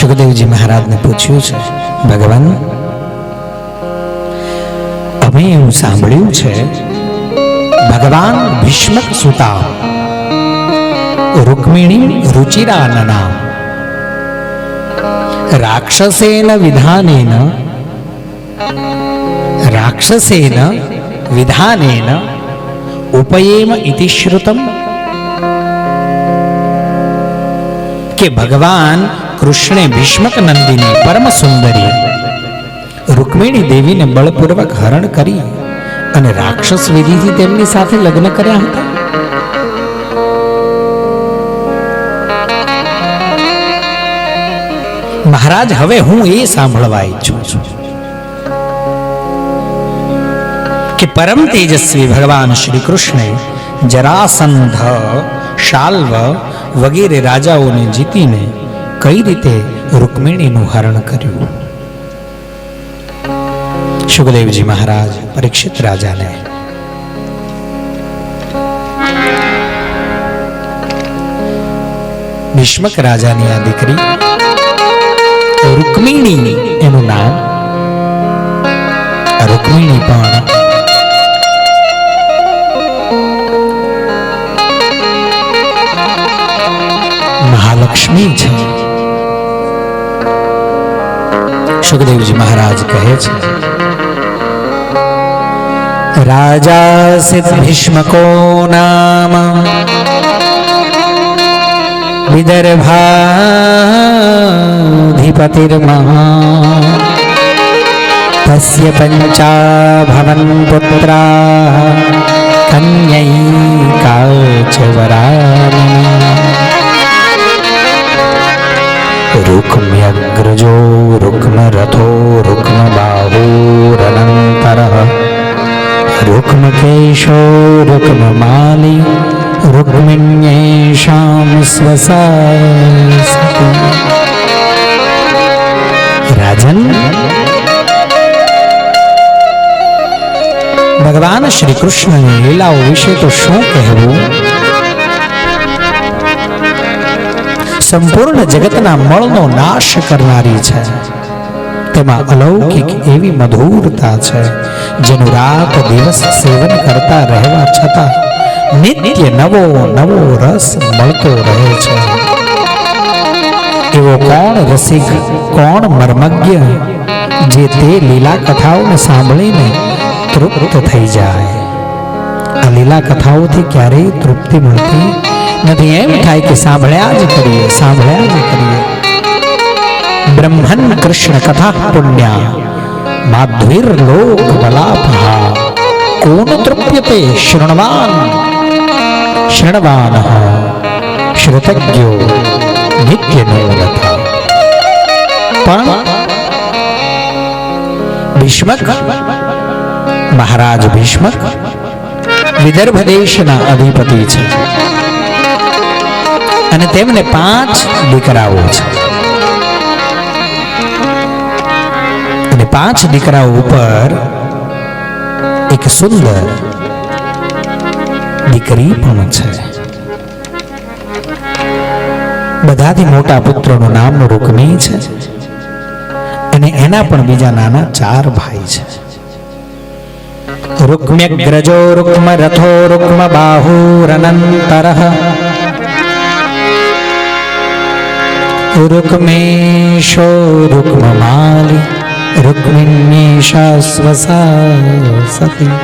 સુખદેવજી મહારાજને પૂછ્યું છે, ભગવાન અમે એવું સાંભળ્યું છે ભગવાન ભીષ્મક સુતા રૂક્મિણી રુચિરાનના રાક્ષસેન વિધાનેન ઉપયેમ ઇતિ શ્રુતમ, કે ભગવાન કૃષ્ણે ભીષ્મક નંદિની પરમ સુંદરી રૂક્મિણી દેવીને બળપૂર્વક હરણ કરી અને રાક્ષસ વિધિથી તેમની સાથે લગ્ન કર્યા હતા. મહારાજ, હવે હું એ સાંભળવા ઈચ્છું છું કે પરમ તેજસ્વી ભગવાન શ્રી કૃષ્ણે જરાસંધ, શાલ્વ વગેરે રાજાઓને જીતીને કઈ રીતે રૂક્મિણીનું હરણ કર્યું. સુખદેવજી મહારાજ પરીક્ષિત રાજાને ભીષ્મક રાજાની આ દીકરી રૂક્મિણી, એનું નામ રૂક્મિણી પણ મહાલક્ષ્મી છે. સુખદેવજી મહારાજ કહે છે, રાજા સિદ્ધ ભીષ્મકો નામ વિદર્ભાધિપતિર્મહા તસ્ય પંચાભવન પુત્રા કન્યૈકા ચ વરાનના રૂક્મ્યગ્રજો રૂક્મરથો રૂક્મબાહુરનંતરઃ રૂક્મકેશો રૂક્મમાલી રૂક્મિણ્યેષાં સ્વસા. રાજન, ભગવાન શ્રી કૃષ્ણની લીલાઓ વિશે તો શું કહેવું. સંપૂર્ણ જગતના મળનો નાશ કરનારી છે. તેમાં અલૌકિક એવી મધુરતા છે જેનું રાત દિવસ સેવન કરતા રહેવા છતાં નિત્ય નવો નવો રસ મળતો રહે છે. એવો કોણ રસિક, કોણ મર્મજ્ઞ જે તે લીલા કથાઓને સાંભળીને તૃપ્ત થઈ જાય. આ લીલા કથાઓથી ક્યારેય તૃપ્તિ મળતી નથી. એમ થાય કે સાંભળ્યા જ કરીએ, સાંભળ્યા જ કરીએ. બ્રહ્મન કૃષ્ણ કથા પુણ્યા માધ્વીર લોક બલાપહા કોન તૃપ્યતે શૃણવાન શૃણવાનઃ શ્રુતજ્ઞો નિત્યનો રથા. પણ ભીષ્મક મહારાજ ભીષ્મક વિદર્ભ દેશના અધિપતિ છે અને તેમને 5 દીકરાઓ છે. અને 5 દીકરાઓ ઉપર એક સુંદર દીકરી પણ છે. બધાથી મોટા પુત્રનું નામ રૂક્મી છે અને એના પણ બીજા નાના 4 ભાઈ છે. રૂક્મ્યગ્રજો રૂક્મરથો રૂક્મબાહુરનંતરઃ રૂક્મેશો રૂક્મમાલી રૂક્મિણ્યેષા સ્વસા સતી.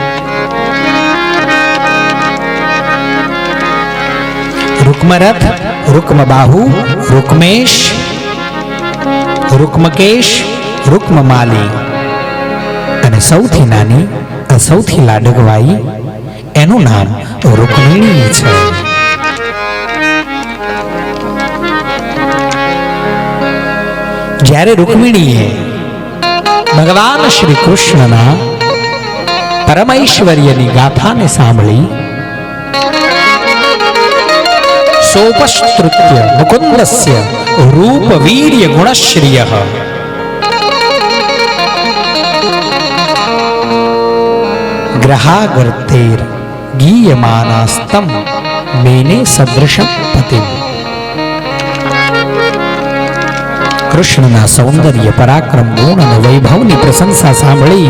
રૂક્મરથ, રૂક્મબાહુ, રૂક્મેશ, રૂક્મકેશ, રૂક્મમાલી અને સૌથી નાની, સૌથી લાડકવાઈ, એનું નામ રૂક્મિણી છે. જ્યારે રૂક્મિણીએ ભગવાન શ્રી કૃષ્ણના પરમૈશ્વર્યની ગાથાને સાંભળી, સોપસ્તૃત્ય મુકુંદસ્ય રૂપ વીર્ય ગુણશ્રિયઃ ગ્રહાગર્તેર ગીયમાનાસ્તમ મેને સદૃશમ પતિમ. કૃષ્ણના સૌંદર્ય, પરાક્રમ, ગુણ અને વૈભવની પ્રશંસા સાંભળી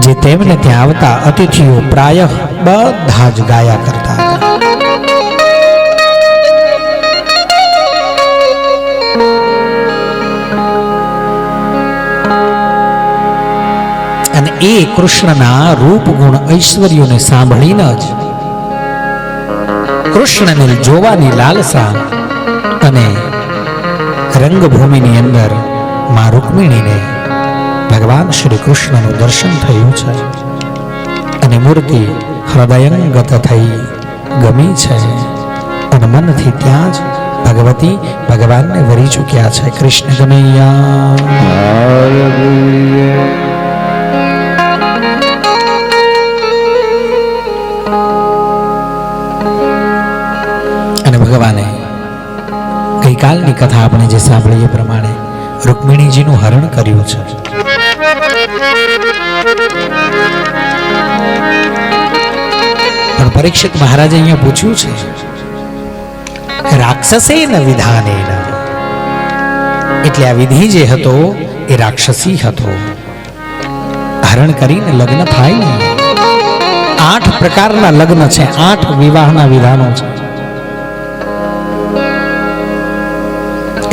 જે તેમને ત્યાં આવતા અતિથિઓ પ્રાયઃ બધા જ ગાયા કરતા હતા. અને એ કૃષ્ણના રૂપ ગુણ ઐશ્વર્યોને સાંભળીને જ કૃષ્ણને જોવાની લાલસા અને રંગભૂમિની અંદર માં રૂકમિણીને ભગવાન શ્રી કૃષ્ણનું દર્શન થયું છે અને મૂર્તિ હૃદયંગત થઈ ગમી છે અને મનથી ત્યાં જ ભગવતી ભગવાનને વરી ચૂક્યા છે. કૃષ્ણ કનૈયા. અને ભગવાને ગઈકાલની કથા આપણે જે સાંભળી એ પ્રમાણે રૂકમિણીજીનું હરણ કર્યું છે. પણ પરીક્ષિત મહારાજે અહીંયા પૂછ્યું છે રાક્ષસેન વિધાનેન, એટલે આ વિધિ જે હતો એ રાક્ષસી હતો. હરણ કરીને લગ્ન થાય ને 8 પ્રકારના લગ્ન છે, 8 વિવાહના વિધાનો છે.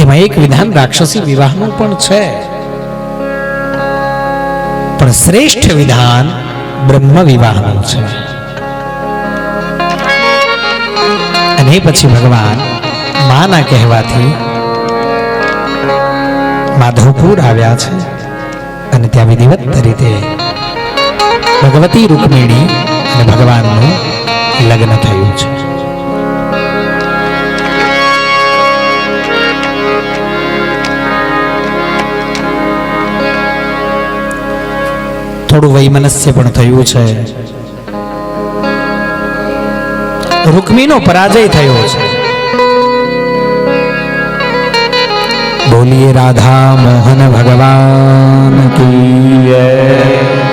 એમાં એક વિધાન રાક્ષસી વિવાહનું પણ છે, પણ શ્રેષ્ઠ વિધાન બ્રહ્મ વિવાહનું છે. અને પછી ભગવાન માના કહેવાથી માધવપુર આવ્યા છે અને ત્યાં વિધિવત રીતે ભગવતી રૂકમિણી અને ભગવાનનું લગ્ન થયું છે. થોડું વૈમનસ્ય પણ થયું છે. રૂકમીનો પરાજય થયો છે. બોલીએ રાધા મોહન ભગવાન કી જય.